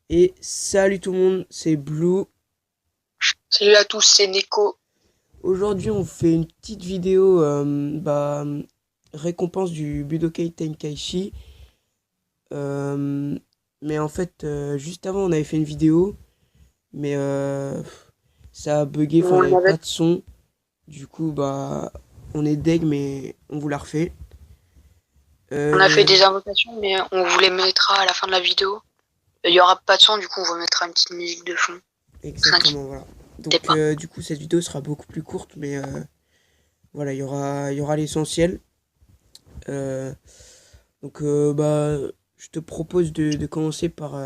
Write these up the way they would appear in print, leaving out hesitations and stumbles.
Et salut tout le monde, c'est Blue. Salut à tous, c'est Neko. Aujourd'hui, on fait une petite vidéo récompense du Budokai Tenkaichi. Euh, mais en fait, juste avant, on avait fait une vidéo, mais ça a bugué, enfin, il n'y On avait avait, pas de son. Du coup, on est deg, mais on vous la refait. on a fait Euh, des invocations, mais on vous les mettra à la fin de la vidéo. Il y aura pas de son, du coup, on vous mettra une petite musique de fond. Ne vous Exactement, voilà. inquiétez Donc, pas. du coup, cette vidéo sera beaucoup plus courte, mais voilà, il y aura l'essentiel. Euh, Donc, je te propose de commencer par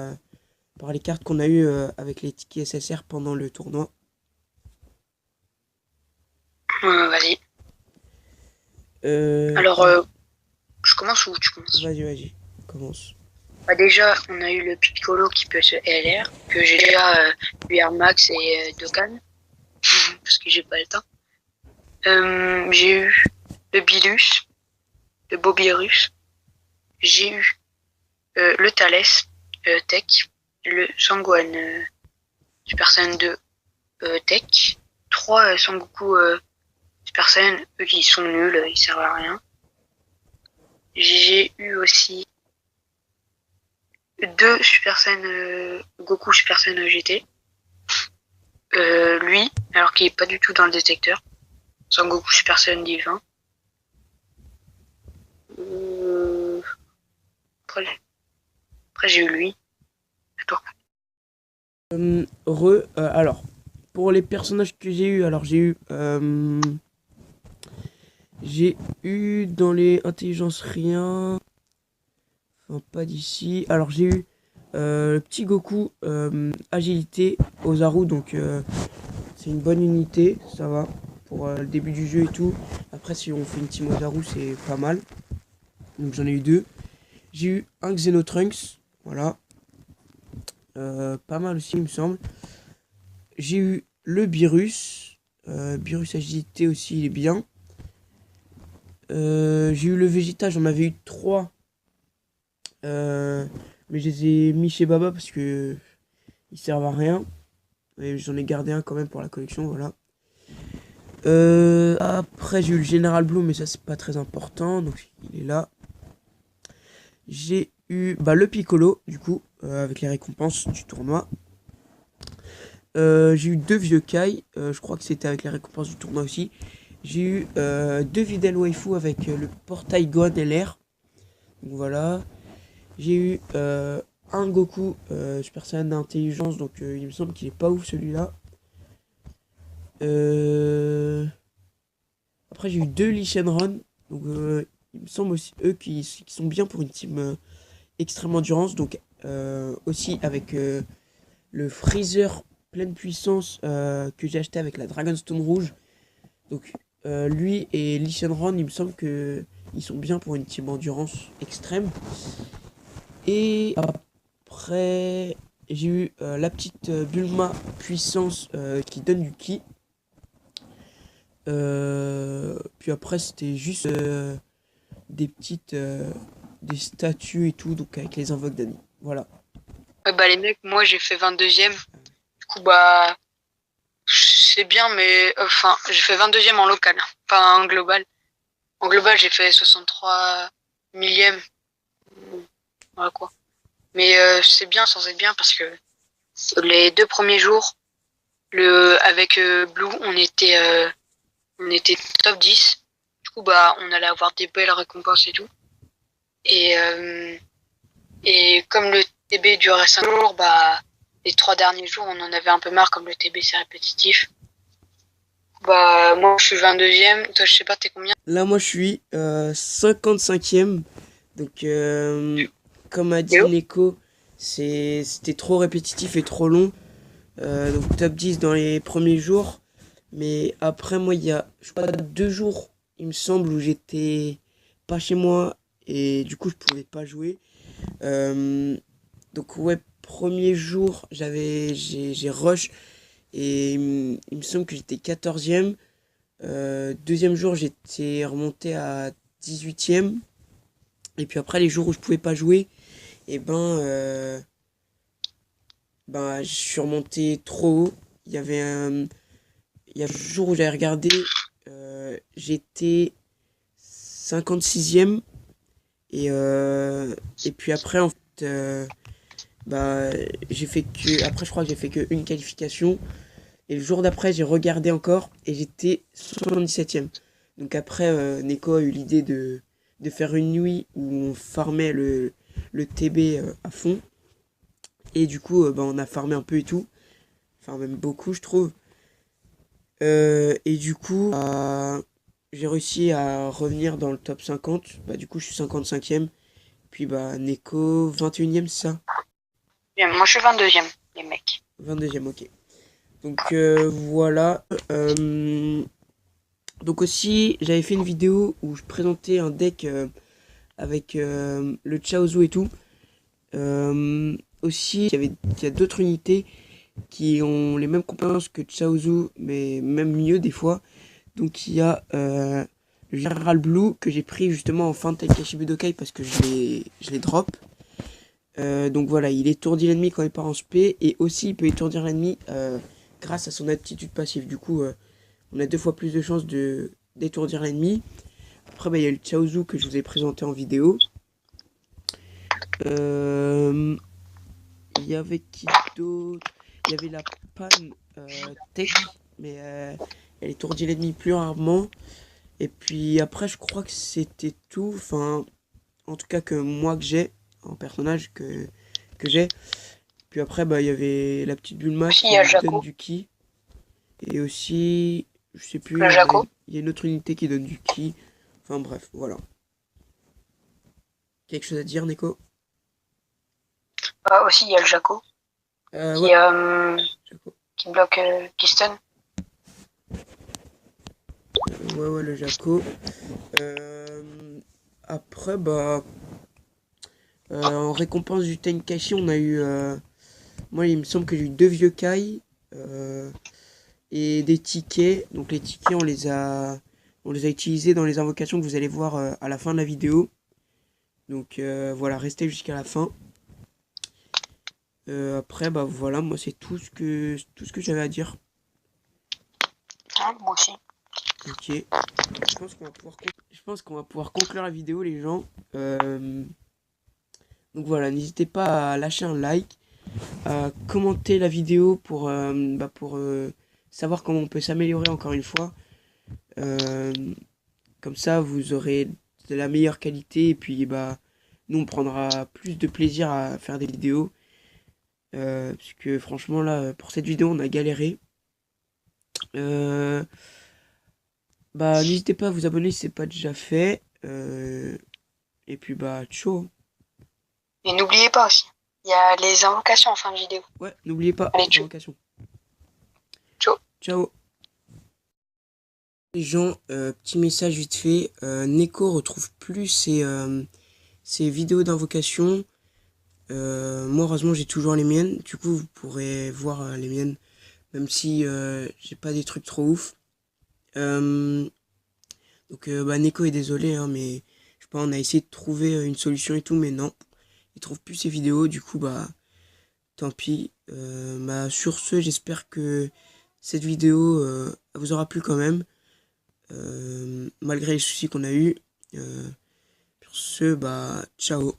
les cartes qu'on a eues avec les tickets SSR pendant le tournoi. Vas-y. Euh, Alors, alors, je commence ou tu commences? vas-y, commence. Bah, déjà, on a eu le Piccolo qui peut se LR, que j'ai déjà eu Air Max et Dokkan, parce que j'ai pas le temps. J'ai eu le Bilus, le Bobirus. J'ai eu le Thalès Tech, le Sangohan Super Saiyan 2 Tech, 3 Sangoku Super Saiyan, eux qui sont nuls, ils servent à rien. J'ai eu aussi 2 Super Saiyan Goku Super Saiyan GT. Lui, alors qu'il est pas du tout dans le détecteur. Sangoku Super Saiyan Divin. Euh, après, après j'ai eu lui. Attends. Alors, pour les personnages que j'ai eu, alors j'ai eu dans les intelligences rien, enfin pas d'ici. Alors j'ai eu le petit Goku agilité Ozaru, donc c'est une bonne unité, ça va pour le début du jeu et tout. Après, si on fait une team Ozaru, c'est pas mal. Donc j'en ai eu deux. J'ai eu un Xenotrunks, voilà. Pas mal aussi, il me semble. J'ai eu le Beerus. Beerus agilité aussi, il est bien. J'ai eu le Vegeta, j'en avais eu trois. Mais je les ai mis chez Baba parce que ils servent à rien. Et j'en ai gardé un quand même pour la collection, voilà. Après, j'ai eu le General Blue, mais ça, c'est pas très important. Donc, il est là. J'ai eu le Piccolo, du coup, avec les récompenses du tournoi. J'ai eu deux vieux Kai, je crois que c'était avec les récompenses du tournoi aussi. J'ai eu deux Videl Waifu avec le portail Gohan LR. Donc voilà. J'ai eu un Goku Super Saiyan d'intelligence, donc il me semble qu'il est pas ouf celui-là. Euh, Après, j'ai eu deux Lee Shenron, donc il me semble aussi eux qui sont bien pour une team extrême endurance. Donc aussi avec le Freezer pleine puissance que j'ai acheté avec la Dragonstone rouge. Donc lui et Lee Shenron, il me semble que ils sont bien pour une team endurance extrême. Et après, j'ai eu la petite Bulma puissance qui donne du ki. Puis après, c'était juste des petites des statues et tout, donc avec les invoques d'amis. Voilà. Bah les mecs, moi j'ai fait 22e. Du coup, bah c'est bien, mais enfin, j'ai fait 22e en local, pas en global. En global, j'ai fait 63 millième. Voilà quoi. Mais c'est bien sans être bien parce que les 2 premiers jours, avec Blue, on était top 10. Du coup, bah, on allait avoir des belles récompenses et tout. Et, euh, et comme le TB durait 5 jours, bah, les 3 derniers jours, on en avait un peu marre comme le TB c'est répétitif. Bah, moi, je suis 22e. Toi, je sais pas, t'es combien? Là, moi, je suis 55e. Donc, comme a dit Léo. Neko, c'était trop répétitif et trop long. Donc, top 10 dans les premiers jours. Mais après, moi, il y a, je sais pas, 2 jours, il me semble, où j'étais pas chez moi. Et du coup, je pouvais pas jouer. Euh, donc, ouais, premier jour, j'ai rush. Et il me semble que j'étais 14e. Deuxième jour, j'étais remonté à 18e. Et puis après, les jours où je pouvais pas jouer, et bah, je suis remonté trop haut. Il y a un jour où j'avais regardé, j'étais 56e. Et puis après, en fait, bah, après, je crois que j'ai fait que une qualification. Et le jour d'après, j'ai regardé encore et j'étais 77e. Donc après, Neko a eu l'idée de faire une nuit où on farmait le TB à fond. Et du coup, bah, on a farmé un peu et tout. Enfin, même beaucoup, je trouve. Et du coup, bah, j'ai réussi à revenir dans le top 50. Bah, du coup, je suis 55e. Puis, bah, Neko, 21e, c'est ça? Bien, moi, je suis 22e, les mecs. 22e, ok. Donc, voilà. Donc aussi, j'avais fait une vidéo où je présentais un deck avec le Chaozu et tout. Aussi, il y a d'autres unités qui ont les mêmes compétences que Chaozu, mais même mieux des fois. Donc il y a le Général Blue que j'ai pris justement en fin de Tenkaichi Budokai parce que je l'ai drop. Donc voilà, il étourdit l'ennemi quand il part en spé et aussi il peut étourdir l'ennemi grâce à son aptitude passive. Du coup, on a 2 fois plus de chances d'étourdir l'ennemi. Après, bah, il y a le Chaozu que je vous ai présenté en vidéo. Il y avait qui d'autre? Il y avait la panne tech, mais elle étourdit l'ennemi plus rarement. Et puis après, je crois que c'était tout. Enfin, en tout cas que moi que j'ai, en personnage que j'ai. Puis après, bah, il y avait la petite Bulma Aussi, il qui y a donne Jaco. du ki. Et aussi, je sais plus, Le Jaco. il y a une autre unité qui donne du ki. Enfin bref, voilà. Quelque chose à dire, Neko? Aussi, il y a le Jaco Ouais, qui, Jaco. qui bloque, qui stun. Ouais, le Jaco. Euh, Après, bah, en récompense du Tenkaichi, on a eu. Moi, il me semble que j'ai eu 2 vieux Kai et des tickets. Donc, les tickets, on les a utilisés dans les invocations que vous allez voir à la fin de la vidéo. Donc, voilà, restez jusqu'à la fin. Après, bah voilà, moi, c'est tout ce que j'avais à dire. Hein, moi aussi. Ok. Je pense qu'on va pouvoir conclure la vidéo, les gens. Donc voilà, n'hésitez pas à lâcher un like, à commenter la vidéo pour savoir comment on peut s'améliorer encore une fois. Euh, Comme ça, vous aurez de la meilleure qualité et puis bah, nous, on prendra plus de plaisir à faire des vidéos. Parce que franchement, là, pour cette vidéo, on a galéré. Euh, Bah, n'hésitez pas à vous abonner si c'est pas déjà fait. Et puis bah, ciao. Et n'oubliez pas aussi, il y a les invocations en fin de vidéo. Ouais, n'oubliez pas, Allez, les ciao. invocations. Ciao. Ciao. Les gens, petit message vite fait. Neko retrouve plus ses vidéos d'invocation. Moi, heureusement, j'ai toujours les miennes. Du coup, vous pourrez voir les miennes. Même si j'ai pas des trucs trop ouf. Euh, donc, bah, Neko est désolé, hein, mais je sais pas, on a essayé de trouver une solution et tout, mais non. Il trouve plus ses vidéos. Du coup, bah, tant pis. Bah, sur ce, j'espère que cette vidéo vous aura plu quand même. Malgré les soucis qu'on a eu. Sur ce, bah, ciao.